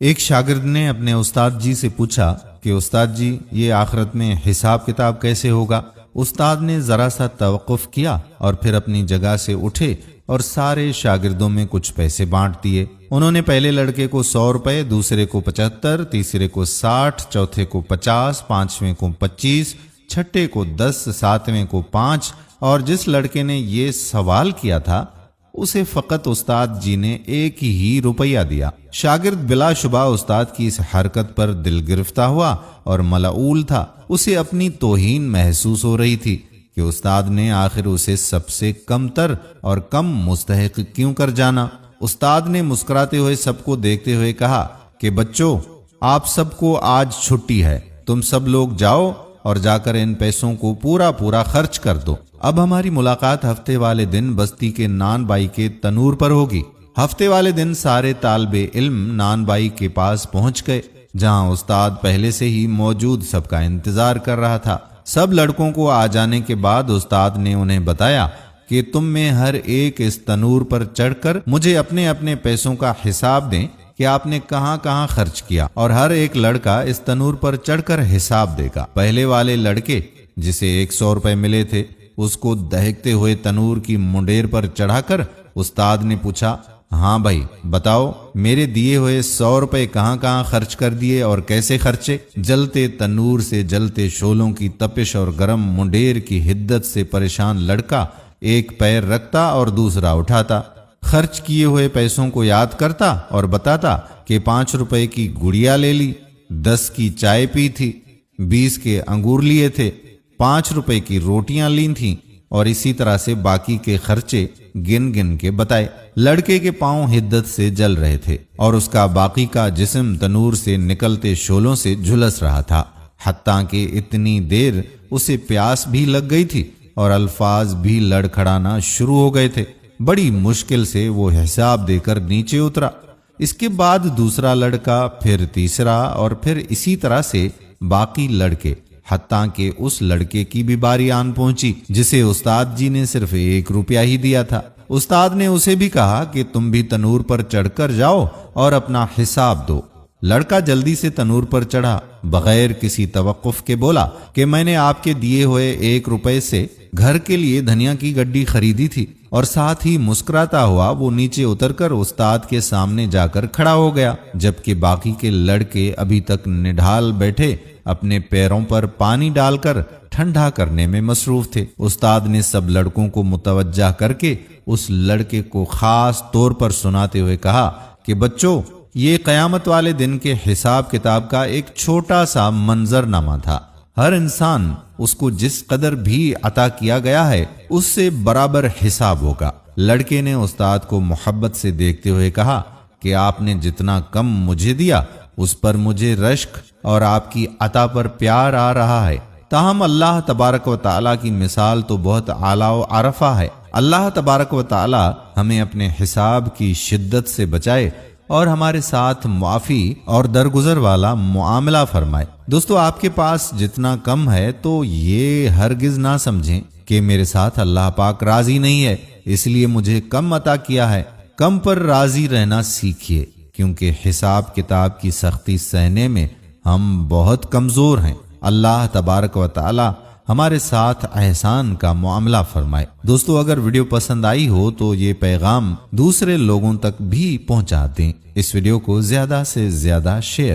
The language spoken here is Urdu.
ایک شاگرد نے اپنے استاد جی سے پوچھا کہ استاد جی یہ آخرت میں حساب کتاب کیسے ہوگا؟ استاد نے ذرا سا توقف کیا اور پھر اپنی جگہ سے اٹھے اور سارے شاگردوں میں کچھ پیسے بانٹ دیے۔ انہوں نے پہلے لڑکے کو 100 روپے، دوسرے کو 75، تیسرے کو 60، چوتھے کو 50، پانچویں کو 25، چھٹے کو 10، ساتویں کو 5، اور جس لڑکے نے یہ سوال کیا تھا اسے فقط استاد جی نے 1 ہی روپیہ دیا۔ شاگرد بلا شبہ استاد کی اس حرکت پر دل گرفتہ ہوا اور ملعول تھا۔ اسے اپنی توہین محسوس ہو رہی تھی کہ استاد نے آخر اسے سب سے کم تر اور کم مستحق کیوں کر جانا۔ استاد نے مسکراتے ہوئے سب کو دیکھتے ہوئے کہا کہ بچوں، آپ سب کو آج چھٹی ہے، تم سب لوگ جاؤ اور جا کر ان پیسوں کو پورا خرچ کر دو۔ اب ہماری ملاقات ہفتے والے دن بستی کے نان بائی کے تنور پر ہوگی۔ ہفتے والے دن سارے طالب علم نان بائی کے پاس پہنچ گئے، جہاں استاد پہلے سے ہی موجود سب کا انتظار کر رہا تھا۔ سب لڑکوں کو آ جانے کے بعد استاد نے انہیں بتایا کہ تم میں ہر ایک اس تنور پر چڑھ کر مجھے اپنے اپنے پیسوں کا حساب دیں کہ آپ نے کہاں کہاں خرچ کیا، اور ہر ایک لڑکا اس تنور پر چڑھ کر حساب دے گا۔ پہلے والے لڑکے جسے 100 روپے ملے تھے اس کو دہکتے ہوئے تنور کی منڈیر پر چڑھا کر استاد نے پوچھا، ہاں بھائی بتاؤ، میرے دیے ہوئے 100 روپے کہاں کہاں خرچ کر دیے اور کیسے خرچے؟ جلتے تنور سے جلتے شعلوں کی تپش اور گرم منڈیر کی حدت سے پریشان لڑکا ایک پیر رکھتا اور دوسرا اٹھاتا، خرچ کیے ہوئے پیسوں کو یاد کرتا اور بتاتا کہ 5 روپے کی گڑیا لے لی، 10 کی چائے پی تھی، 20 کے انگور لیے تھے، 5 روپے کی روٹیاں لی تھیں، اور اسی طرح سے باقی کے خرچے گن گن کے بتائے۔ لڑکے کے پاؤں حدت سے جل رہے تھے اور اس کا باقی کا جسم تنور سے نکلتے شعلوں سے جھلس رہا تھا، حتیٰ کہ اتنی دیر اسے پیاس بھی لگ گئی تھی اور الفاظ بھی لڑکھڑانا شروع ہو گئے تھے۔ بڑی مشکل سے وہ حساب دے کر نیچے اترا۔ اس کے بعد دوسرا لڑکا، پھر تیسرا، اور پھر اسی طرح سے باقی لڑکے، حتیٰ کہ اس لڑکے کی بھی باری آن پہنچی جسے استاد جی نے صرف 1 روپیہ ہی دیا تھا۔ استاد نے اسے بھی کہا کہ تم بھی تنور پر چڑھ کر جاؤ اور اپنا حساب دو۔ لڑکا جلدی سے تنور پر چڑھا، بغیر کسی توقف کے بولا کہ میں نے آپ کے دیے ہوئے 1 روپے سے گھر کے لیے دھنیا کی گڈی خریدی تھی، اور ساتھ ہی مسکراتا ہوا وہ نیچے اتر کر استاد کے سامنے جا کر کھڑا ہو گیا، جبکہ باقی کے لڑکے ابھی تک نڈھال بیٹھے اپنے پیروں پر پانی ڈال کر ٹھنڈا کرنے میں مصروف تھے۔ استاد نے سب لڑکوں کو متوجہ کر کے اس لڑکے کو خاص طور پر سناتے ہوئے کہا کہ بچوں، یہ قیامت والے دن کے حساب کتاب کا ایک چھوٹا سا منظرنامہ تھا۔ ہر انسان اس کو جس قدر بھی عطا کیا گیا ہے اس سے برابر حساب ہوگا۔ لڑکے نے استاد کو محبت سے دیکھتے ہوئے کہا کہ آپ نے جتنا کم مجھے دیا اس پر مجھے رشک اور آپ کی عطا پر پیار آ رہا ہے، تاہم اللہ تبارک و تعالیٰ کی مثال تو بہت اعلیٰ و عرفہ ہے۔ اللہ تبارک و تعالیٰ ہمیں اپنے حساب کی شدت سے بچائے اور ہمارے ساتھ معافی اور درگزر والا معاملہ فرمائے۔ دوستو، آپ کے پاس جتنا کم ہے تو یہ ہرگز نہ سمجھیں کہ میرے ساتھ اللہ پاک راضی نہیں ہے اس لیے مجھے کم عطا کیا ہے۔ کم پر راضی رہنا سیکھیے، کیونکہ حساب کتاب کی سختی سہنے میں ہم بہت کمزور ہیں۔ اللہ تبارک و تعالی ہمارے ساتھ احسان کا معاملہ فرمائے۔ دوستو، اگر ویڈیو پسند آئی ہو تو یہ پیغام دوسرے لوگوں تک بھی پہنچا دیں۔ اس ویڈیو کو زیادہ سے زیادہ شیئر